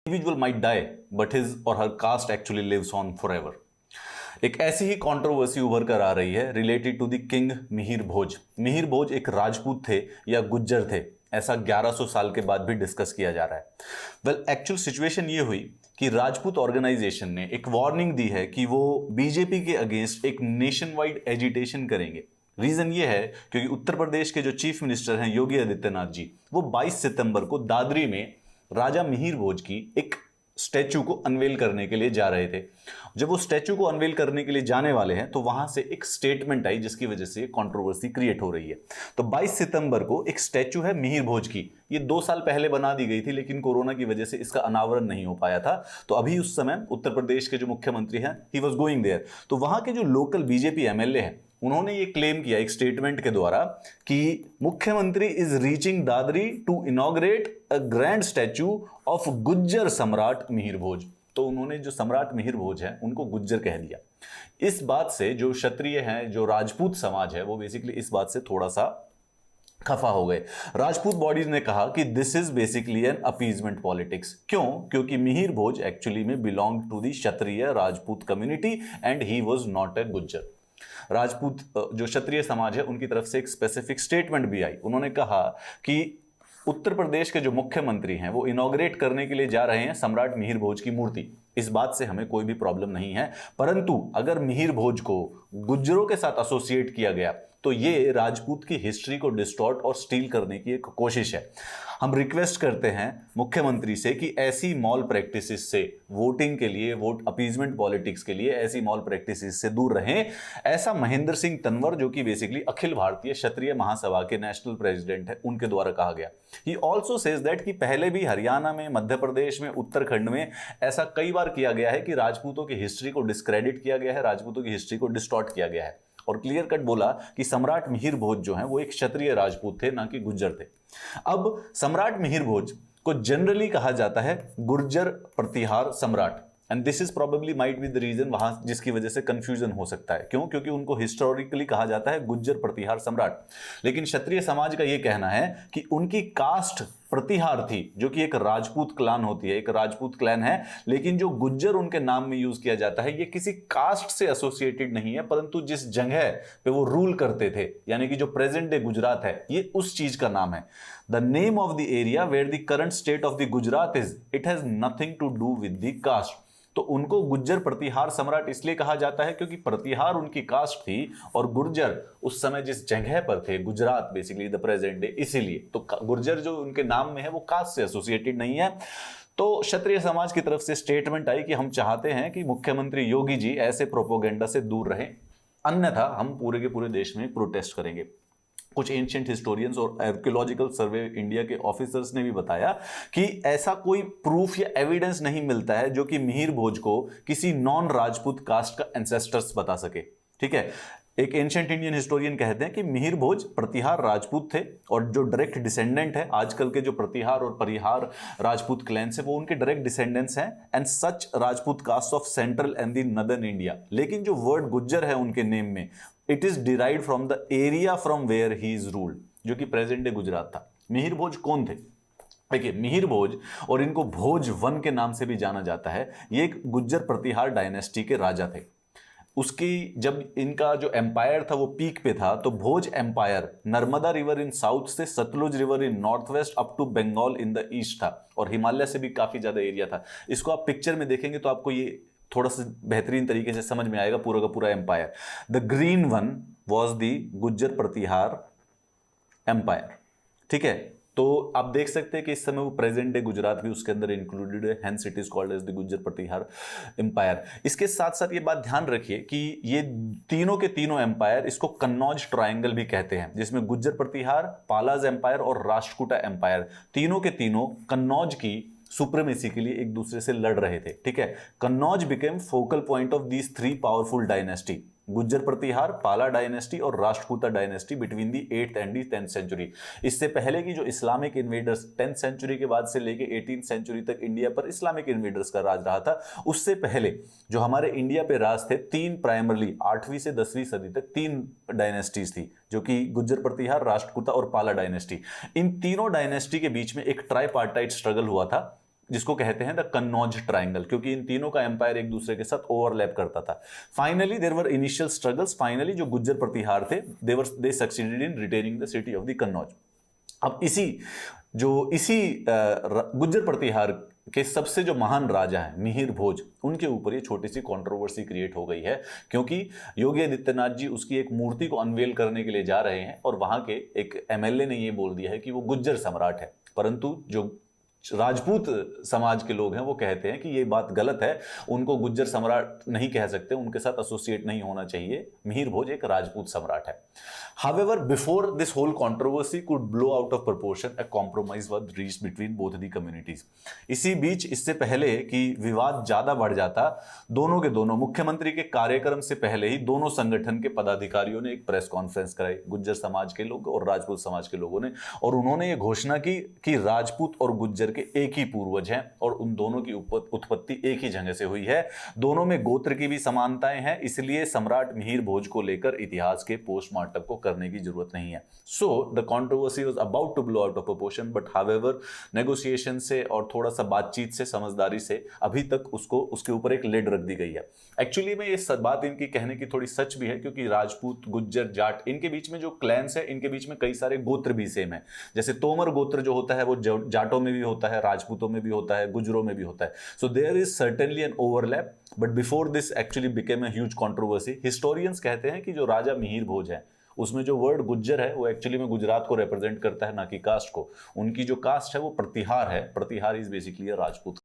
individual might die, but his or her caste actually lives on forever. एक ऐसी ही controversy उभर कर आ रही है related to the king Mihir Bhoj. Mihir Bhoj एक राजपूत थे या गुज्जर थे, ऐसा 1100 साल के बाद भी डिस्कस किया जा रहा है। वेल, एक्चुअल सिचुएशन ये हुई कि राजपूत ऑर्गेनाइजेशन ने एक वार्निंग दी है कि वो बीजेपी के अगेंस्ट एक नेशन वाइड एजिटेशन करेंगे। रीजन ये है क्योंकि उत्तर प्रदेश के जो चीफ मिनिस्टर हैं योगी आदित्यनाथ जी, वो 22 सितंबर को दादरी में राजा मिहिर भोज की एक स्टैचू को अनवेल करने के लिए जा रहे थे। जब वो स्टैचू को अनवेल करने के लिए जाने वाले हैं तो वहां से एक स्टेटमेंट आई जिसकी वजह से कंट्रोवर्सी क्रिएट हो रही है। तो 22 सितंबर को एक स्टैचू है मिहिर भोज की, ये 2 साल पहले बना दी गई थी, लेकिन कोरोना की वजह से इसका अनावरण नहीं हो पाया था। तो अभी उस समय उत्तर प्रदेश के जो मुख्यमंत्री हैं, ही वॉज गोइंग देयर। तो वहां के जो लोकल बीजेपी एमएलए हैं, उन्होंने ये क्लेम किया एक स्टेटमेंट के द्वारा कि मुख्यमंत्री is reaching Dadri to inaugurate a grand statue of Gujjar Samrat Mihir भोज। तो उन्होंने जो सम्राट मिहिर भोज है उनको गुज्जर कह दिया। इस बात से जो क्षत्रिय हैं, जो राजपूत समाज है, वो बेसिकली इस बात से थोड़ा सा खफा हो गए। राजपूत बॉडीज ने कहा कि this is basically an appeasement politics. क्यों? क्योंकि मिहिर भोज एक्चुअली में belong to the Kshatriya Rajput community and he was not a Gujjar. Rajput जो क्षत्रिय समाज है उनकी तरफ से एक स्पेसिफिक स्टेटमेंट भी आई। उन्होंने कहा कि उत्तर प्रदेश के जो मुख्यमंत्री हैं वो इनॉग्रेट करने के लिए जा रहे हैं सम्राट मिहिर भोज की मूर्ति। इस बात से हमें कोई भी प्रॉब्लम नहीं है, परंतु अगर मिहिर भोज को गुज्जरों के साथ एसोसिएट किया गया तो ये राजपूत की हिस्ट्री को डिस्टॉर्ट और स्टील करने की एक कोशिश है। हम रिक्वेस्ट करते हैं मुख्यमंत्री से कि ऐसी मॉल प्रैक्टिसेस से वोटिंग के लिए, वोट अपीजमेंट पॉलिटिक्स के लिए ऐसी मॉल प्रैक्टिसेस से दूर रहें। ऐसा महेंद्र सिंह तंवर, जो कि बेसिकली अखिल भारतीय क्षत्रिय महासभा के नेशनल प्रेसिडेंट है, उनके द्वारा कहा गया। ही ऑल्सो सेज दैट कि पहले भी हरियाणा में, मध्य प्रदेश में, उत्तराखंड में ऐसा कई बार किया गया है कि राजपूतों की हिस्ट्री को डिस्क्रेडिट किया गया है, राजपूतों की हिस्ट्री को डिस्टॉर्ट किया गया है। और क्लियर कट बोला कि सम्राट मिहिर भोज जो हैं वो एक क्षत्रिय राजपूत थे, ना कि गुज्जर थे। अब सम्राट मिहिर भोज को जनरली कहा जाता है Gurjar Pratihar Samrat, and this is probably might be the reason वहां जिसकी वजह से कंफ्यूजन हो सकता है। क्यों? क्योंकि उनको हिस्टोरिकली कहा जाता है गुज्जर प्रतिहार सम्राट, लेकिन क्षत्रिय समाज का यह कहना है कि उनकी कास्ट प्रतिहार थी, जो कि एक राजपूत क्लान होती है, एक राजपूत क्लैन है। लेकिन जो गुज्जर उनके नाम में यूज किया जाता है, ये किसी कास्ट से एसोसिएटेड नहीं है, परंतु जिस जगह पे वो रूल करते थे, यानी कि जो प्रेजेंट डे गुजरात है, ये उस चीज का नाम है। The name of the area where the current state of the Gujarat is, it has nothing to do with the caste. तो उनको गुज्जर प्रतिहार सम्राट इसलिए कहा जाता है क्योंकि प्रतिहार उनकी कास्ट थी और गुर्जर उस समय जिस जगह पर थे, Gujarat basically the present day, इसीलिए तो गुर्जर जो उनके नाम में है वो कास्ट से एसोसिएटेड नहीं है। तो क्षत्रिय समाज की तरफ से स्टेटमेंट आई कि हम चाहते हैं कि मुख्यमंत्री योगी जी ऐसे प्रोपोगेंडा से दूर रहें, अन्यथा हम पूरे के पूरे देश में प्रोटेस्ट करेंगे। कुछ एंशिएंट हिस्टोरियंस और आर्कियोलॉजिकल सर्वे इंडिया के ऑफिसर्स ने भी बताया कि ऐसा कोई प्रूफ या एविडेंस नहीं मिलता है जो कि मिहिर भोज को किसी नॉन राजपूत कास्ट का एंसेस्टर्स बता सके। ठीक है, एक एंशिएंट इंडियन हिस्टोरियन कहते हैं कि मिहिर भोज प्रतिहार राजपूत थे और जो डायरेक्ट डिसेंडेंट है आजकल के जो प्रतिहार और परिहार राजपूत क्लैंस है वो उनके डायरेक्ट डिसेंडेंट्स हैं, and such Rajput caste of central and the northern India. लेकिन जो वर्ड गुज्जर है उनके नेम में, it is derived from the area from where he is ruled, जो कि प्रेजेंट डे गुजरात था। मिहिर भोज कौन थे? देखिए, मिहिर भोज, और इनको भोज वन के नाम से भी जाना जाता है, ये एक गुज्जर प्रतिहार डायनेस्टी के राजा थे। उसकी जब इनका जो एम्पायर था वो पीक पे था, तो Bhoj empire Narmada river in south से Sutlej river in north west up to Bengal in the east था, और हिमालय से भी काफी ज्यादा एरिया था। इसको आप पिक्चर में देखेंगे तो आपको ये थोड़ा सा बेहतरीन तरीके से समझ में आएगा पूरा का पूरा empire. The green one was the Gujjar Pratihar empire. ठीक है, तो आप देख सकते हैं कि इस समय वो प्रेजेंट डे गुजरात भी उसके अंदर इंक्लूडेड है, hence it is called as the Gujjar Pratihar empire. इसके साथ साथ ये बात ध्यान रखिए कि ये तीनों के तीनों एम्पायर, इसको कन्नौज ट्रायंगल भी कहते हैं, जिसमें गुज्जर प्रतिहार, पालाज एम्पायर और राष्ट्रकूटा एम्पायर, तीनों के तीनों कन्नौज की सुप्रीमेसी के लिए एक दूसरे से लड़ रहे थे। ठीक है, Kannauj became focal point of these 3 powerful dynasty, Gujjar Pratihara, Pala dynasty और Rashtrakuta dynasty between the 8th and the 10th century. इससे पहले की जो इस्लामिक इन्वेडर्स 10th सेंचुरी के बाद से लेके 18th सेंचुरी तक इंडिया पर इस्लामिक इन्वेडर्स का राज रहा था, उससे पहले जो हमारे इंडिया पे राज थे, 3 प्राइमरली 8वीं से 10वीं सदी तक 3 डायनेस्टीज थी, जो कि गुज्जर प्रतिहार, राष्ट्रकूटा और पाला डायनेस्टी। इन तीनों डायनेस्टी के बीच में एक ट्राइपार्टाइट स्ट्रगल हुआ था जिसको कहते हैं द कन्नौज ट्रायंगल, क्योंकि इन तीनों का एम्पायर एक दूसरे के साथ ओवरलैप करता था। Finally there were initial struggles, finally जो गुज्जर प्रतिहार थे they succeeded in retaining the city of the Kannauj. अब इसी गुज्जर प्रतिहार के सबसे जो महान राजा हैं मिहिर भोज, उनके ऊपर ये छोटी सी कंट्रोवर्सी क्रिएट हो गई है, क्योंकि योगी आदित्यनाथ जी उसकी एक मूर्ति को अनवेल करने के लिए जा रहे हैं और वहां के एक एमएलए ने ये बोल दिया है कि वो गुज्जर सम्राट है, परंतु जो राजपूत समाज के लोग हैं वो कहते हैं कि ये बात गलत है, उनको गुज्जर सम्राट नहीं कह सकते, उनके साथ एसोसिएट नहीं होना चाहिए, मिहिर भोज एक राजपूत सम्राट है। However, before this whole controversy could blow out of proportion, a compromise was reached between both the communities. इसी बीच, इससे पहले कि विवाद ज्यादा बढ़ जाता, दोनों के दोनों मुख्यमंत्री के कार्यक्रम से पहले ही दोनों संगठन के पदाधिकारियों ने एक प्रेस कॉन्फ्रेंस कराई, गुज्जर समाज के लोग और राजपूत समाज के लोगों ने, और उन्होंने ये घोषणा की कि राजपूत और गुज्जर के एक ही पूर्वज हैं और उन दोनों की उत्पत्ति एक ही जगह से हुई है, दोनों में गोत्र की भी समानताएं हैं, इसलिए सम्राट मिहिर भोज को लेकर इतिहास के पोस्टमार्टम को करने की जरूरत नहीं है। So the controversy was about to blow out of proportion, but however negotiation से और थोड़ा सा बातचीत से, समझदारी से अभी तक उसके ऊपर एक लिड रख दी गई है। एक्चुअली में ये बात इनकी कहने की थोड़ी सच भी है, क्योंकि राजपूत, गुज्जर, जाट, इनके बीच में जो क्लैंस है, इनके बीच में कई सारे गोत्र भी सेम है। जैसे तोमर गोत्र जो होता है वो जाटों में भी होता है, राजपूतों में भी होता है, गुजरों में भी होता है। So there is certainly an overlap, but before this actually became a huge controversy. Historians कहते हैं कि जो राजा मिहिर भोज है उसमें जो वर्ड गुज्जर है वो एक्चुअली में गुजरात को रिप्रेजेंट करता है, ना कि कास्ट को। उनकी जो कास्ट है वो प्रतिहार है, प्रतिहार इज बेसिकली अ राजपूत।